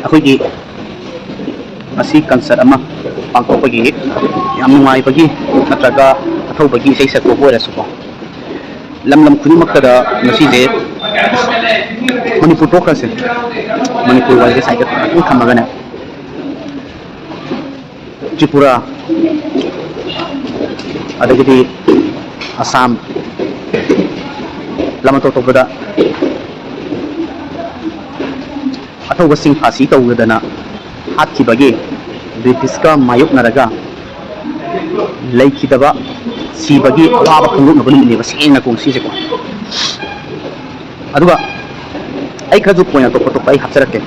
ꯑꯩꯈꯣꯏꯒꯤ ꯃꯁꯤ ꯀꯟꯁꯔꯠ ꯑꯃ ꯄꯥꯡꯊꯣꯛꯄꯒꯤ ꯌꯥꯝ ꯅꯨꯡꯉꯥꯏꯕꯒꯤ ꯅꯠꯇ꯭ꯔꯒ ꯑꯊꯧꯕꯒꯤ ꯏꯁꯩ ꯁꯛꯄ ꯑꯣꯏꯔꯁꯨꯀꯣ ꯂꯝ ꯈꯨꯗꯤꯡꯃꯛꯇꯗ ꯉꯁꯤꯁꯦ ꯃꯅꯤꯄꯨꯔ ꯊꯣꯛꯈ꯭ꯔꯁꯦ ꯃꯅꯤꯄꯨꯔ ꯋꯥꯏꯁꯦ ꯁꯥꯏꯗ ꯈꯤꯇꯪ ꯊꯝꯃꯒꯅꯦ ꯇ꯭ꯔꯤꯄꯨꯔꯥ ꯑꯗꯒꯤꯗꯤ ꯑꯁꯥꯝ ꯂꯝ ꯑꯇꯣꯞꯄꯗ ꯑꯊꯧꯕꯁꯤꯡ ꯐꯥꯁꯤ ꯇꯧꯗꯅ ꯍꯥꯠꯈꯤꯕꯒꯤ ꯕ꯭ꯔꯤꯇꯤꯁꯀ ꯃꯥꯌꯣꯛꯅꯔꯒ ꯂꯩꯈꯤꯗꯕ ꯁꯤꯕꯒꯤ ꯑꯋꯥꯕ ꯐꯣꯡꯗꯣꯛꯅꯕ ꯅꯨꯃꯤꯠꯅꯦꯕ ꯁꯦꯡꯅ ꯀꯣꯡꯁꯤꯁꯦꯀꯣ ꯑꯗꯨꯒ ꯑꯩ ꯈꯔꯁꯨ ꯄꯣꯏꯟ ꯑꯇꯣꯞꯄ ꯑꯩ ꯍꯥꯞꯆꯔꯛꯀꯦ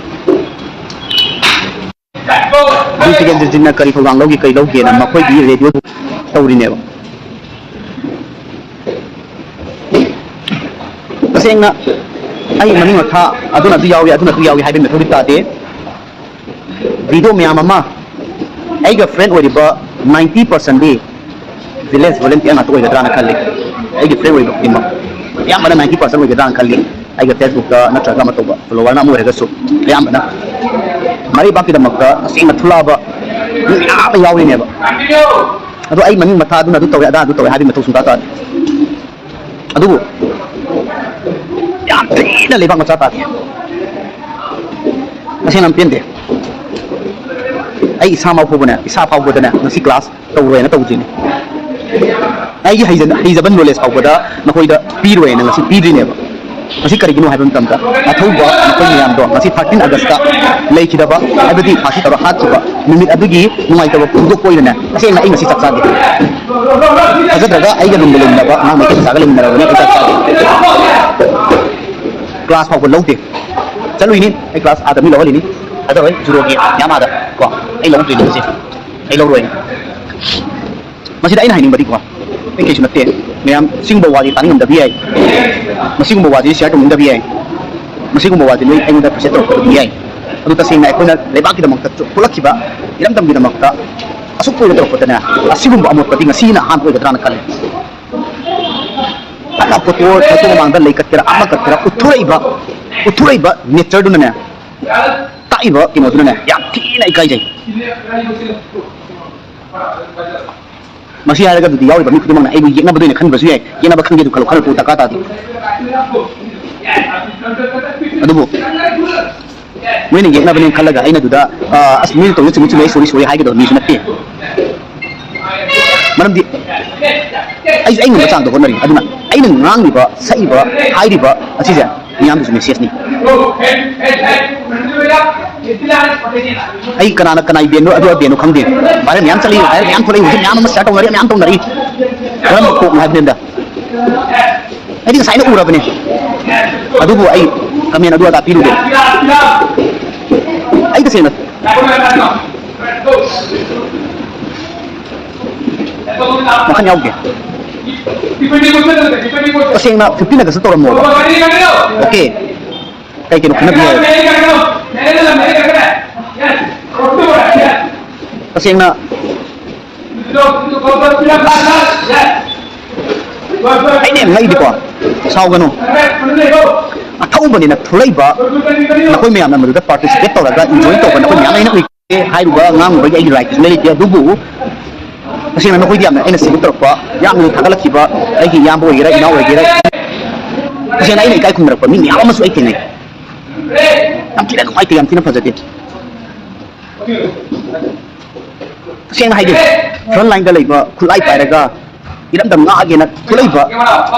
ꯕ꯭ꯔꯤꯇꯤꯁꯅ ꯀꯔꯤ ꯊꯧꯗꯥꯡ ꯂꯧꯒꯦ ꯀꯔꯤ ꯂꯧꯒꯦꯅ ꯃꯈꯣꯏꯒꯤ ꯔꯦꯗꯤꯑꯣ ꯇꯧꯔꯤꯅꯦꯕ ꯇꯁꯦꯡꯅ ꯑꯩ ꯃꯅꯤꯡ ꯃꯈꯥ ꯑꯗꯨꯅ ꯑꯗꯨ ꯌꯥꯎꯏ ꯍꯥꯏꯕꯒꯤ ꯃꯊꯧꯗꯤ ꯇꯥꯗꯦ ꯚꯤꯗꯤꯑꯣ ꯃꯌꯥꯝ ꯑꯃ ꯑꯩꯒ ꯐ꯭ꯔꯦꯟ ꯑꯣꯏꯔꯤꯕ 90%ꯗꯤ ꯚꯤꯂꯦꯖ ꯚꯣꯂunteer ꯉꯥꯛꯇ ꯑꯣꯏꯒꯗ꯭ꯔꯥꯅ ꯈꯜꯂꯤ ꯑꯩꯒꯤ ꯐ꯭ꯔꯦꯟ ꯑꯣꯏꯕ ꯈꯨꯗꯤꯡꯃꯛ ꯑꯌꯥꯝꯕꯅ 90% ꯑꯣꯏꯒꯗ꯭ꯔꯥꯅ ꯈꯜꯂꯤ ꯑꯩꯒ ꯐꯦꯁꯕꯨꯛꯇ ꯅꯠꯇ꯭ꯔꯒ ꯑꯃ ꯇꯧꯕ ꯐꯣꯂꯣꯋꯔ ꯑꯃ ꯑꯣꯏꯔꯒꯁꯨ ꯑꯌꯥꯝꯕꯅ ꯃꯔꯩꯕꯥꯛꯀꯤꯗꯃꯛꯇ ꯇꯁꯦꯡꯅ ꯊꯨꯂꯥꯕ ꯃꯤ ꯃꯌꯥꯝ ꯑꯃ ꯌꯥꯎꯔꯤꯅꯦꯕ ꯑꯗꯣ ꯑꯩ ꯃꯅꯤꯡ ꯃꯊꯥ ꯑꯗꯨꯅ ꯑꯗꯨ ꯇꯧꯋꯦ ꯑꯗꯨ ꯇꯧꯋꯦ ꯍꯥꯏꯕꯒꯤ ꯃꯊꯧ ꯁꯨꯡꯇꯥ ꯇꯥꯗꯦ ꯑꯗꯨꯕꯨ ꯌꯥꯝ ꯊꯤꯅ ꯂꯩꯕꯥꯛ ꯃꯆꯥ ꯇꯥꯗꯦ ꯇꯁꯦꯡꯅ ꯄꯦꯟꯗꯦ ꯑꯩ ꯏꯁꯥ ꯐꯥꯎꯕꯗꯅꯦ ꯉꯁꯤ ꯀ꯭ꯂꯥꯁ ꯇꯧꯔꯣꯏꯅ ꯇꯧꯗ꯭ꯔꯤꯅꯤ ꯑꯩꯒꯤ ꯍꯩꯖꯕ ꯅꯣꯂꯦꯖ ꯐꯥꯎꯕꯗ ꯅꯈꯣꯏꯗ ꯄꯤꯔꯣꯏꯅ ꯉꯁꯤ ꯄꯤꯗ꯭ꯔꯤꯅꯦꯕ ꯉꯁꯤ ꯀꯔꯤꯒꯤꯅꯣ ꯍꯥꯏꯕ ꯃꯇꯝꯗ ꯑꯊꯧꯕ ꯅꯈꯣꯏ ꯃꯌꯥꯝꯗꯣ ꯉꯁꯤ 13 ꯑꯥꯒꯁꯇ ꯂꯩꯈꯤꯗꯕ ꯍꯥꯏꯕꯗꯤ ꯐꯥꯁꯤ ꯇꯧꯔ ꯍꯥꯠꯈꯤꯕ ꯅꯨꯃꯤꯠ ꯑꯗꯨꯒꯤ ꯅꯨꯡꯉꯥꯏꯇꯕ ꯐꯣꯡꯗꯣꯛꯄ ꯑꯣꯏꯅꯅꯦ ꯇꯁꯦꯡꯅ ꯑꯩ ꯉꯁꯤ ꯆꯥꯛ ꯆꯥꯗꯦ ꯐꯖꯗ꯭ꯔꯒ ꯑꯩꯒ ꯂꯨꯝꯕ ꯂꯩꯃꯤꯟꯅꯕ ꯑꯉꯥꯡ ꯃꯩꯇꯩ ꯃꯆꯥꯒ ꯂꯩꯃꯤꯟꯅꯔꯕꯅꯦ ꯑꯩ ꯆꯥꯛ ꯆꯥꯗꯦ ꯀ꯭ꯂꯥꯁ ꯐꯥꯎꯕ ꯂꯧꯗꯦ ꯆꯠꯂꯨꯏꯅꯤ ꯑꯩ ꯀ꯭ꯂꯥꯁ ꯑꯥꯗ ꯃꯤ ꯂꯧꯍꯜꯂꯤꯅꯤ ꯐꯖꯔꯣꯏ ꯖꯨꯔꯣꯒꯤ ꯌꯥꯝꯥꯗ ꯀꯣ ꯑꯩ ꯂꯧꯗ꯭ꯔꯤꯅꯤ ꯉꯁꯤ ꯑꯩ ꯂꯧꯔꯣꯏꯅ ꯃꯁꯤꯗ ꯑꯩꯅ ꯍꯥꯏꯅꯤꯡꯕꯗꯤꯀꯣ ꯑꯩ ꯀꯩꯁꯨ ꯅꯠꯇꯦ ꯃꯌꯥꯝ ꯁꯤꯒꯨꯝꯕ ꯋꯥꯁꯤ ꯇꯥꯅꯤꯡꯉꯝꯗꯕ ꯌꯥꯏ ꯃꯁꯤꯒꯨꯝꯕ ꯋꯥꯁꯤ ꯁꯤꯌꯔ ꯇꯧꯅꯤꯡꯗꯕ ꯌꯥꯏ ꯃꯁꯤꯒꯨꯝꯕ ꯋꯥꯁꯤ ꯅꯣꯏ ꯑꯩꯉꯣꯟꯗ ꯑꯦꯄ꯭ꯔꯤꯁꯤꯌꯦꯠ ꯇꯧꯔꯛꯄꯗꯕ ꯌꯥꯏ ꯑꯗꯨ ꯇꯁꯦꯡꯅ ꯑꯩꯈꯣꯏꯅ ꯂꯩꯕꯥꯛꯀꯤꯗꯃꯛꯇ ꯊꯣꯛꯂꯛꯈꯤꯕ ꯏꯔꯝꯗꯝꯒꯤꯗꯃꯛꯇ ꯑꯁꯨꯛ ꯀꯨꯏꯅ ꯇꯧꯔꯛꯄꯗꯅꯦ ꯑꯁꯤꯒꯨꯝꯕ ꯑꯃꯣꯠꯄꯗꯤ ꯉꯁꯤꯅ ꯑꯍꯥꯟꯕ ꯑꯣꯏꯒꯗ꯭ꯔꯥꯅ ꯈꯜꯂꯤ ꯑꯅ ꯐꯣꯇꯣ ꯃꯃꯥꯡꯗ ꯂꯩꯀꯠꯀꯦꯔꯥ ꯑꯃ ꯀꯠꯀꯦꯔꯥ ꯎꯠꯊꯣꯔꯛꯏꯕ ꯅꯦꯆꯔꯗꯨꯅꯅꯦ ꯇꯥꯛꯏꯕ ꯀꯩꯅꯣꯗꯨꯅꯅꯦ ꯌꯥꯝ ꯊꯤꯅ ꯏꯀꯥꯏꯖꯩ ꯃꯁꯤ ꯍꯥꯏꯔꯒ ꯑꯗꯨꯗꯤ ꯌꯥꯎꯔꯤꯕ ꯃꯤ ꯈꯨꯗꯤꯡꯃꯛꯅ ꯑꯩꯕꯨ ꯌꯦꯛꯅꯕꯗ ꯑꯣꯏꯅ ꯈꯟꯕꯁꯨ ꯌꯥꯏ ꯌꯦꯛꯅꯕ ꯈꯟꯒꯦꯗꯨ ꯈꯜꯂꯛꯄ ꯗꯔꯀꯥꯔ ꯇꯥꯗꯦ ꯑꯗꯨꯕꯨ ꯃꯣꯏꯅ ꯌꯦꯛꯅꯕꯅꯦ ꯈꯜꯂꯒ ꯑꯩꯅ ꯑꯗꯨꯗ ꯑꯁ ꯃꯤꯅ ꯇꯧꯕ ꯆꯨꯝꯃꯤ ꯑꯩ ꯁꯣꯔꯤ ꯍꯥꯏꯒꯗꯕ ꯃꯤꯁꯨ ꯅꯠꯇꯦ ꯃꯔꯝꯗꯤ ꯑꯩꯁꯨ ꯑꯩꯉꯣꯟꯕ ꯆꯥꯡꯗ ꯍꯣꯠꯅꯔꯤ ꯑꯗꯨꯅ ꯑꯩꯅ ꯉꯥꯡꯂꯤꯕ ꯁꯛꯏꯕ ꯍꯥꯏꯔꯤꯕ ꯑꯁꯤꯁꯦ ꯃꯤꯌꯥꯝꯗꯁꯨ ꯃꯦꯁꯦꯖꯅꯤ ꯑꯩ ꯀꯅꯥꯏ ꯕꯦꯟꯅꯣ ꯑꯗꯨ ꯕꯦꯟꯅꯣ ꯈꯪꯗꯦ ꯚꯥꯏꯔꯦꯜ ꯃꯌꯥꯝ ꯆꯠꯂꯤ ꯚꯥꯏꯔꯦꯜ ꯃꯌꯥꯝ ꯊꯣꯛꯂꯛꯏ ꯍꯧꯖꯤꯛ ꯃꯌꯥꯝ ꯑꯃ ꯁꯤꯌꯔ ꯇꯧꯅꯔꯤ ꯃꯌꯥꯝ ꯇꯧꯅꯔꯤ ꯀꯔꯝꯕ ꯀꯣꯛꯅꯣ ꯍꯥꯏꯕꯅꯤꯗ ꯑꯩꯗꯤ ꯉꯁꯥꯏꯅ ꯎꯔꯕꯅꯦ ꯑꯗꯨꯕꯨ ꯑꯩ ꯀꯃꯦꯟ ꯑꯗꯨ ꯑꯗꯥ ꯄꯤꯔꯨꯗꯦ ꯑꯩ ꯇꯁꯦꯡꯅ ꯋꯥꯈꯜ ꯌꯥꯎꯗꯦ तसेंगना 15 अगस्त तौरमो ओके कई के खनबी है तसेंगना आइने ngaidiको सावगनो अथौबनिना थुलैबा नखोय मयामना मदुदा पार्टिसिपेट तौरगा एन्जॉय तौबा नखोय मयाम आइना उइके हाइरुबा ngamubagi ai right लेलिते अदुबु तसेंगना नखोय दियामना आइना सिबु तरपा यामनु थागलखिबा आइगी यामबो ओइगेरा इनाव ओइगेरा तसेंगना आइना इकाय खुमरपा मि मयाम अमसु आइ थेंगै याम थिना नुवाइते याम थिना फजदे तसेंगना हाइदे फ्रंट लाइन दा लैबा खुलाई पाइरगा इरमदम नागेना थुलैबा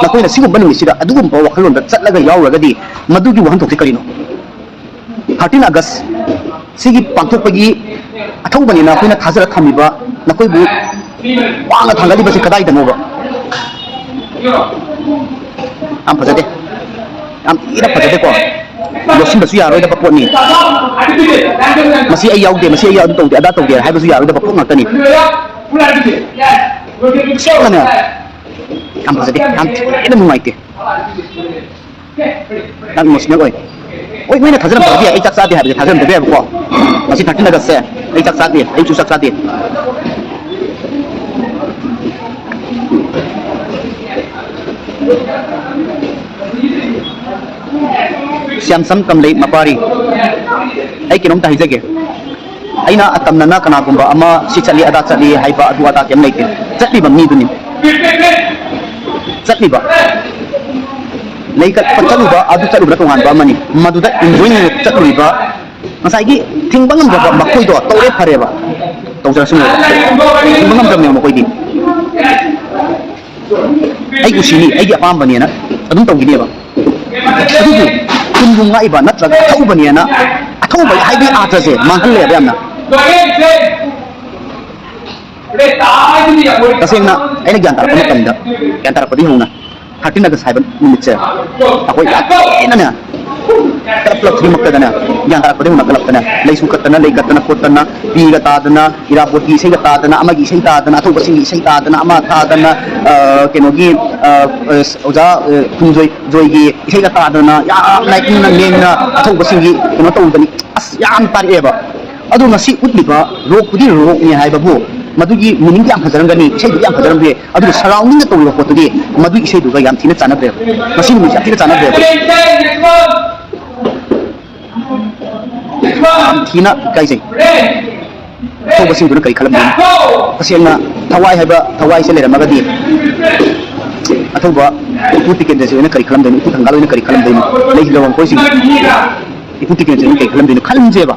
नखोयना सिगुम्बा नुमिसिदा अदुगुम्बा वखलोंदा चटलगा यावरगदी मदुगी वहंथोक्से करिनो 13 अगस्त सिगी पांथोकपगी अथौबनिना अखोयना थाजरा थमिबा नखोयबु वांगा थांगलिबसे कदाइदनोबा आम फजदे आम इरा फजदे को लोसिनबसु यारोयदा पोटनी मसी आई यावदे मसी आई यावदे तौदे अदा तौदे हाइबसु यारोयदा पोट ngakani सेवना हम फजदे हम एदम नुमाइते नंग मोसने ओय ओय मैंने थाजरम बरदि आई चाक सादे हाबे थाजरम दबे को मसी 13 अगस्त से आई चाक सादे आई चु चाक सादे श्यामसम कमले मपारी ai kinom ta hijage aina atamna kana gumba ama si chali ada chali haiba adu ada kem leite chali ba mi duni chali ba leikat pachalu ba adu chalu ba tongan ba mani maduda enjoy ni chalu ba masai gi thingbangam ba makoi do tore phare ba tongja sum thingbangam dam ne makoi di ai ku sini ai gi apam bani na adum tong gi ne ba adu kun bunga iba natraga thau bani na athau ba hai bi ata se mahal le ba na tasengna aina gyan tar ko matamda gyan tar ko di hona hatina ga saiban nimitse akoi ina na kalap tri makadana gyan tar ko di hona kalap tana leisu katana lei katana kotana pi ga tadana ira boti sei ga tadana amagi sei tadana atho basingi sei tadana ama tadana kenogi oja kunjoi joigi sei ga tadana ya like na lengna atho basingi keno tawdani as yam tar eba adu ngasi utliba rok pudi rok ni hai babu madugi meaning yam hajarangani sei yam hajarambe adu surrounding to ro potudi madugi sei duga yam thina chanabe masi ni yam thina chanabe thina kai sei to basing dun kai khalam ni pasengna thawai haiba thawai se lera magadi athuba puti ken je ne kai khalam deni pu thangalo ne kai khalam deni lei lawang koi sing puti ken je ne kai khalam deni khalam je ba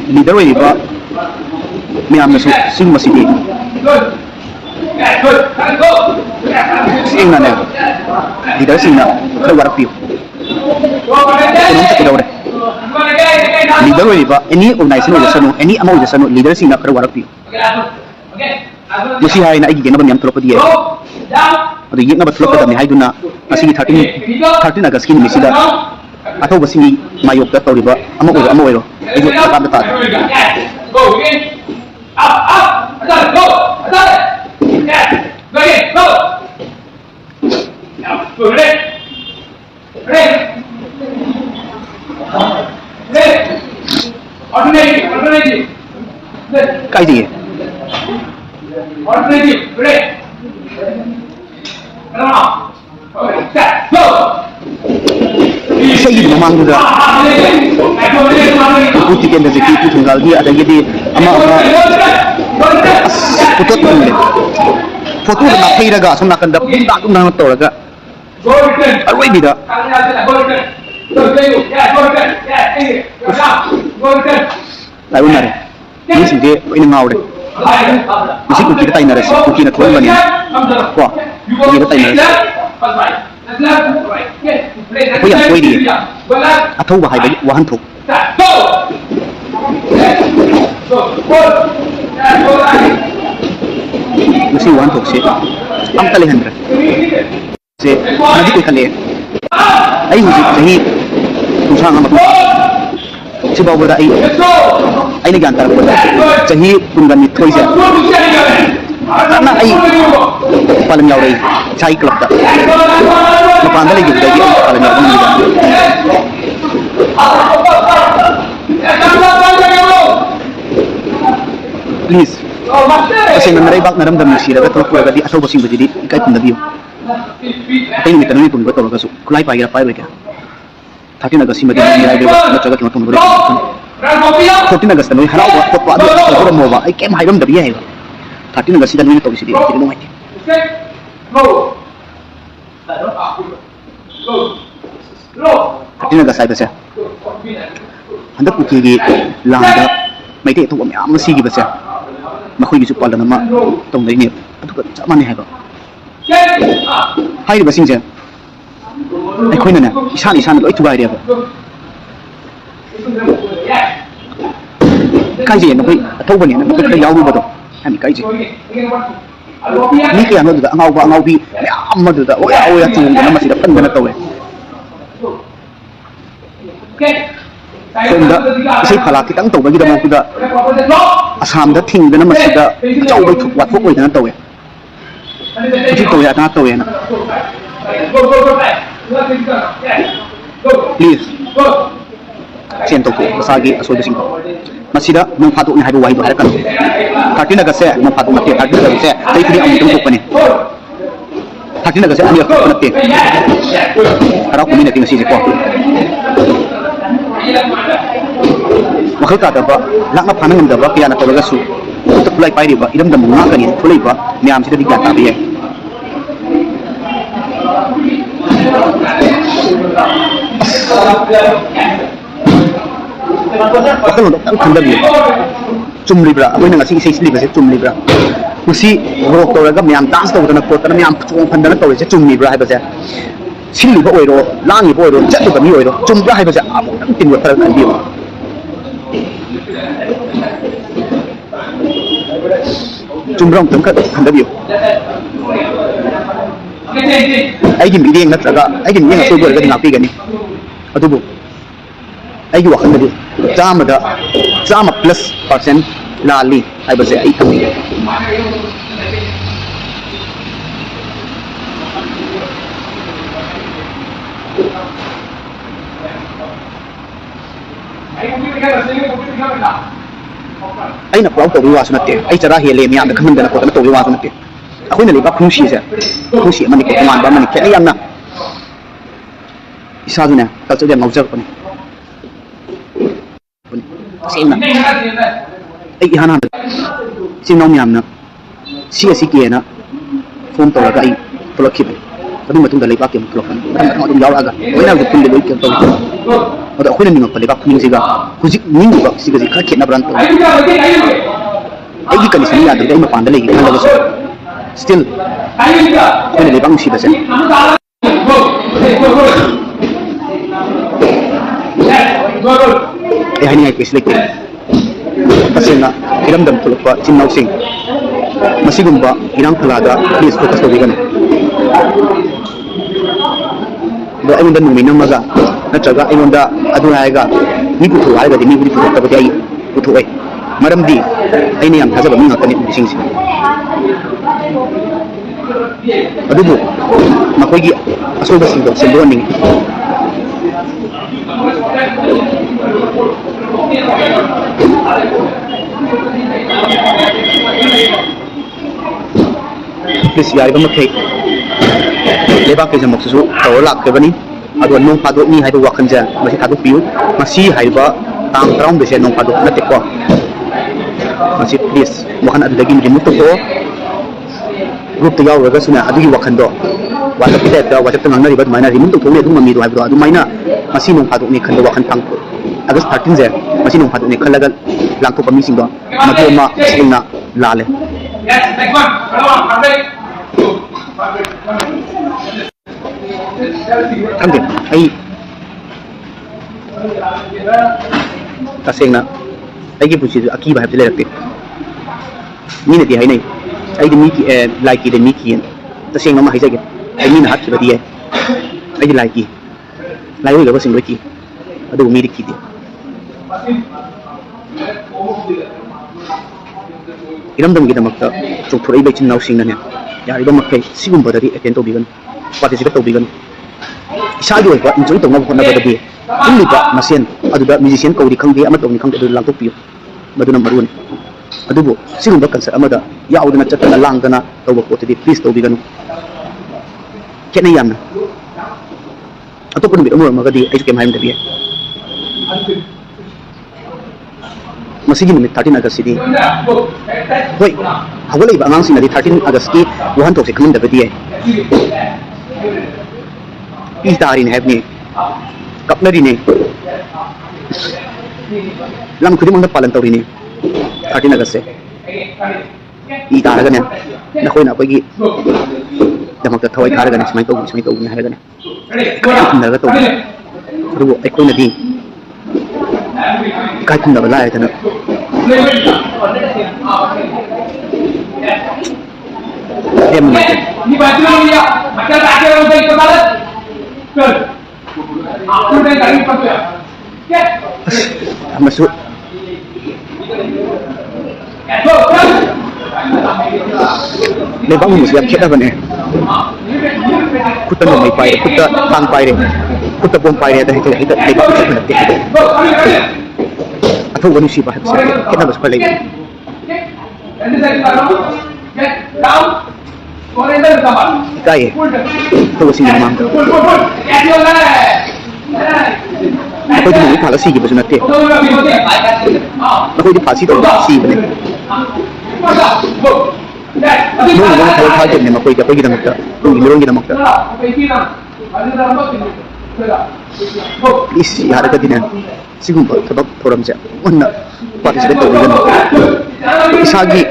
leader way ba miyam na sing masidi sing na ne leader sing na khawar piu kunum ta kidawre leader way ba any organization wa sanu any amount wa sanu leader sing na khawar piu masi hai na igi na ban yam tropadi ye adu yek na ba tropadi mi hai duna asigi 13 August kin misida atau basingi mayok ta tawriba ama oiro ejo takam ta go again up adar go adar yes go again go now go ready alternative kai di alternative ready Saya ini Mangda. Putih kan dari itu tunggal dia ada jadi ama putut ni. Foto nak kira gak Asumna kan dah tak tu nak tahu lagi. Arwai dia. Lalu nari. Ini sih dia ini ngau deh. Mesti kita tanya nari, kita nak tahu mana. Wah, kita tanya nari. Bây giờ quay đi Athouba hai bảy wahan thục mesti wahan thục sih am kali hendra sih nanti kau kali ai hujan jadi susah ngamuk coba berada ai ni gantar jadi punggan itu aja karena ai paling jauh dari cai klub tak lepas lagi juga dia paling jauh ni please kasi nangyari bak naram dam sila betul ko agadi aso basing bajidi ikai pun dadio ay ni tanong ni pun betul kaso kulai pagira pa beka 13 August madi ni ay bewa na chaga kimatum bure 14 August no halaw ko ko adu ko mo ba ay kem hayram dabiya ay 13 August dan ni Toubasidi tidak mau mati Athouba sai basa anda kuki landa mai te tu am si gi basa makoi gi supal nama tong dai ni atu ka mani hai ba hai ba sing ja ai khoi na isan loi tu bai dia ba kai ji no kai Athouba ni na kai yau ba to ami kai ji ni kaya no da ngau bi amma da oya tu na masi da pan na tawe Sonda isai phala kitang taw bagi da mo kuda asam da thing da na masi da chau bai thuk wat phok oi da tawe ji taw ya na tawe na please chen to ko masagi aso da sing masida nang phatu ni haibu wai do harakan 13 August se nang phatu mati 13 August se tai pudi am tum ko ne 13 August ani ko natin araw ko minute ng sisi ko makita ba lakna phanang da ba kaya na talaga su supply pai ba idam da mga kani fulay ba miyam sida bigyan tabi eh Waktu untuk kandang ni, cumlibra. Aku ni ngasih isi libra, cumlibra. Mesti rock tahu lagi, miam dance tahu tu nak pot, tapi miam cuma kandang tahu je cumlibra hai pasal. Sini boleh oro, langi boleh oro, jatuh kami oro, cumlibra hai pasal. Aku tak tinggal terus kandang dia. Cumlibra untuk kandang dia. Aigim ini yang nak jaga, aigim ini yang aku boleh jadi ngapi gani. Athouba. Aigi wakhan da jama plus percent lali ai base ai kami ai na pau to wiwas natte ai chara hele mi am da khaman da ko ta to wiwas natte akoi na le ba khushi se khushi mani ko man ba mani kheli amna isa duna ta chu de ngau jar ko ni Asumna, ay ihana sinaw niya na siya na form to laga ay tulakip tapi matong dalay pa kaya tulakan matong yaw aga wala na gupin daloy kaya tulakan oda ako na ningang palibak ning siga kuzik ningo ba siga si kakit na branto ay di kami sa niya dali ay mapandalay kaya laga sa still ako na libang siya siya eh hani ay kislik kasi na iramdam tulok pa cinaw sing masigum ba inang talaga please focus to bigan do ay munda numi nang maga na traga ay munda aduna ay ga ni putu ay ga ni putu ta ba ay putu ay maram di ay niyang hazaba mi ngakani bising sing adubo makoy gi asoba sing do sembon ning please yari ba makai lebak ke jamok su taw lak ke bani adu nong padu ni haidu wakan ja masi tadu piu masi haiba tang round de se nong padu na te ko masi please wakan adu lagi remove to group to yaw ga suna adu gi wakan do wajib kita da wajib tang na riba maina remove to ne du mami do haidu adu maina masi nong padu ni khanda wakan tang August 13 je masih nong padu ni khalaga langko pa missing do matu ma singna lale yes next one Kamde, ay taseng na ay ki pusi aki ba habile rakte ni ne di hay nay ay di miki like di miki taseng na ma hay jage ay ni na hat ki ba di ay di like layo ga ba sing ki adu mi di ki di iramdam gi da makta chok thurai be chin naw sing na ne yari ba makai sigum ba dari attend to bigan participate to bigan isagi oi ba enjoy to ngam khona ba di inni ba masen adu da musician ko di khangdi ama to ni khangdi lang to piu maduna marun adu bo sigum ba concert ama da yaudana chatana langdana to ba ko ti please to bigan kena yam na ato pun bi umur ma ga di ai kem haim da bi masih Numit 13 August ini, woi, awal ibu angang sih nanti 13 August ki, wuhan tuh sih kemen dapat dia. Istarin have ni, kapner ini, lang kudi mangda palan tau ini, 13 August se, istaragan ya, nak kau nak pergi, damak tertawai karagan, semai tau ni haragan, naga tau, aduh, ekoi nanti. Kai pun dah berlai tu nak. Dia mengatakan. Ini baju dia. Macam tak ada orang ikut balas. Betul. Aku dah tarik pasu ya. Masuk. Lebang mesti yang kita benda. Kuta nomai pai, kuta tang pai, kuta pun pai ada itu lebang kita benda. Atau wani sih bahasa kita harus pelajari. Kaya Toubasidi Mangda ako di mo ipala sige ba sunate ako di pasi to sige ba ne no no thal thal ne makoi ka kita makta mirong kita makta is yara ka dinan sigumba sabab thoram ja onna participate to gan isagi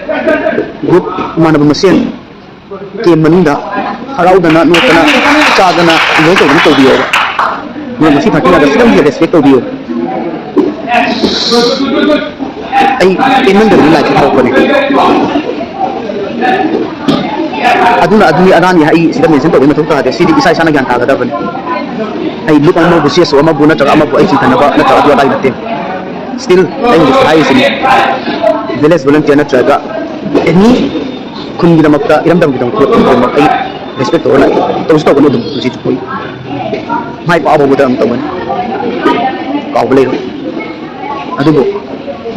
group mana bamasen ke manunda haraudana notana chadana no to biyo मैं मसी फटी ना दस ये respect हो दियो आई payment they like how कोने अदुना अदुनी अनानी high सिदा mention तो मथु ता दे सिदी इसा इसा ना ज्ञान था गदा बने आई लुक अमो बुसियस अमो बुना चगा अमो आई ची थनबा ना चगा दिया like still I this high सिनी विलेज वॉलंटियर ना चगा एनी खुन गी दमकता इरम दम गी दम को आई रेस्पेक्ट हो ना तो उसको बनो तुम तुसी कोई mai paabo budam taman kaubale adugo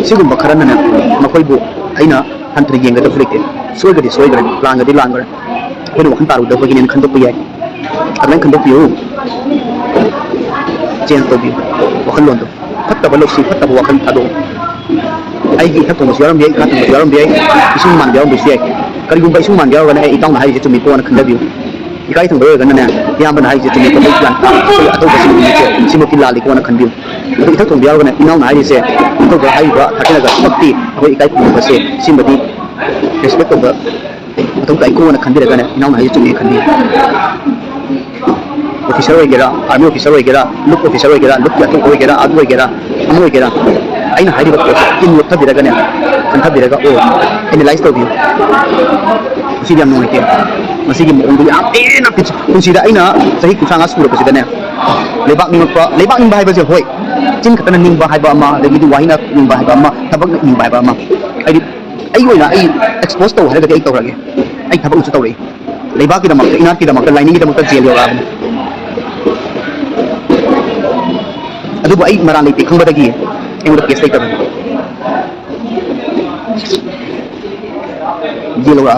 sigum bakharan na makoi bu aina hantri yenga da flike soigadi langadi langar helu han taru da bagin khandok pu yai adan khandok pu chen to bi wakhan lon to fatta balok si fatta wakhan thado ai gi thakko siaram bi khatum siaram bi isung man jaw bi si kari gum bai isung man jaw ga na itang na hai je tumi ko na khanda bi ikai thong boy ganna ya ban hai je tumi ko plan Athouba si che simuki lali ko na khanbiu ikai thong biaw ganna inau na hai se to ga hai ba thakina ga sakti ko ikai ko ba se simadi respect ba Athouba kai ko na khandira ganna inau na hai je tumi khanbiu officer hoy gera army officer hoy gera look officer hoy gera look ya to hoy gera adu hoy gera amu hoy gera aina hari ba ko in look thabira ganna kan thabira ga o analyze to bi si diam no ite masigi mo ondu am na pitch kusida aina sahi kusanga sura kusida ne lebak ning bai ba je hoi chin ka tan ning ba hai ba ma de gi wahina ning ba hai ba ma tabak ning ba hai ba ma ai oina ai expose to hai ga ai to rage ai tabak uchu to re lebak ki da mak ina ki da mak lining ki da mak jail yo ga adu ai maran le khang ba da gi ai mo case ta jail yo ga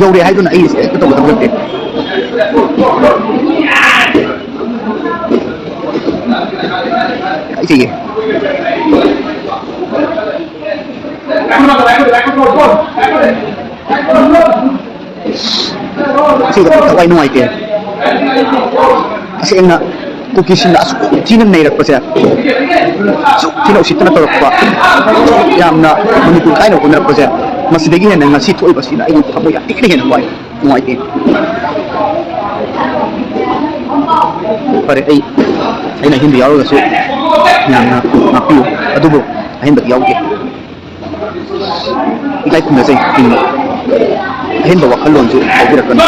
yo re hai do na ai se to to te ai gì sih tak wai nuai te kasi na kukisin na chinan nei rak pa siya so tino sit na torok pa yam na manipur kai no kunra pa siya masidagi hen na si thoi ba sina ai thamo ya tikri hen wai nuai te pare ai na hindi yaw ga so yam na apiu adubo ai ba yaw ke ikai kun sai tin hen ba wakal lon ju ai ra kan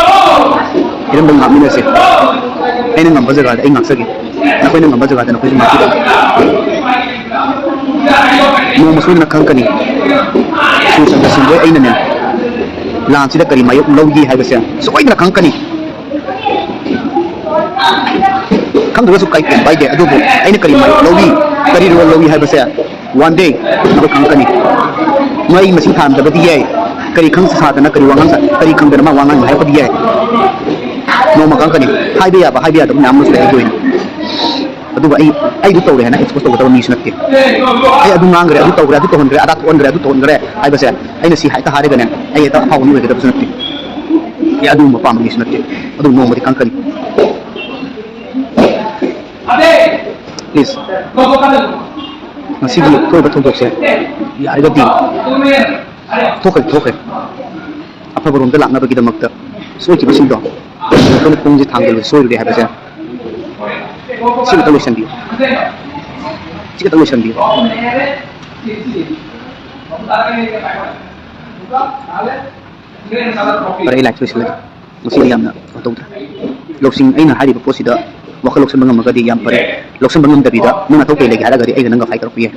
iram bang ngam ni se ai na ngam ba jaga ai ngak sagi na koi na ngam ba jaga na koi ma ti no musul na khang kani su san da sin doi ai na ne lam si da kari mayok logi hai ba se so ai na khang kani khang da su kai pen bai de adubo ai na kari mayok logi kari ro logi hai ba se one day ba khang kani mai masing tham da ba di ai kari khang sa da na kari wangang sa kari khang da ma wangang hai ba di ai no ma khang kani hai be ya ba hai be ya da nyam mus le doi aduba ai du to re na expose to to ni snap ke ai adu ngang re adu to re adu to hon re ada to on re adu to on re ai ba se ai na si hai ta ha re ga ne ai ta ha on re ga da snap ke ya adu ma pa ma ni snap ke adu no ma di khang kani please masih di ko ba thong se ya ai ga di thoke apa barum da lakna ba gi da makta so ki ba sin do ko pung ji thang de so ri ha ba se sila solution dia jika solution dia para ilak solution lagi mesti diam na untuk loksing ai na hari ba posida wakal loksan bangam magadi yam pare loksan bangam da bida nang atau kai lagi ada gari ai nang ga fight ro piye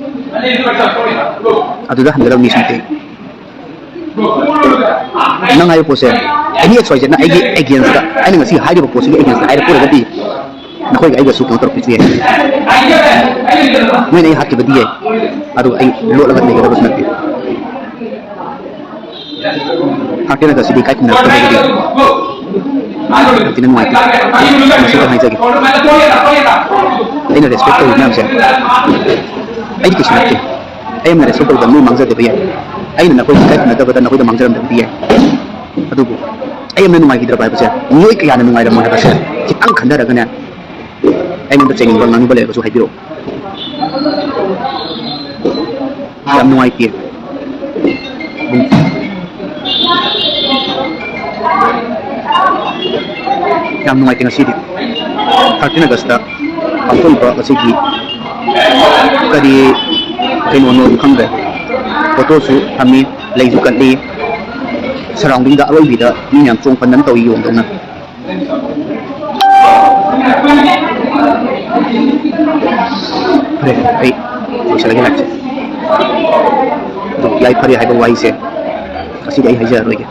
adu da handala ni sinte nang ayo pose ani exercise na ai against da ai nang si hari ba posida against ai ko gadi nakoi ga ai ga su counter piye मैं नहीं हाथ के बदिए अरु आई लो लगत नहीं करबस नते 13 August di kai kun na ko di tinan mai masih kan haja ki aina respect ko nam se ai ki shnati ai mere so ko da mu mangza de biya aina na ko kai kun na da na ko da mangza da biya adu ko ai me numai ki da ba ba se noi ka ya na numai da mo da ba se ki an khanda da kana ai mun da chengin bal nang bale ko so hai biro yam numai ki yam numai ki ngasi di 13 August da Athouba asigi kari kaino no khangde photo su thami leizu kan di surrounding da roi bi da ni yang chong pan nan to yong dong na ai so lagi nak to lai phari hai ba wai se asigi ai hai ja roi ke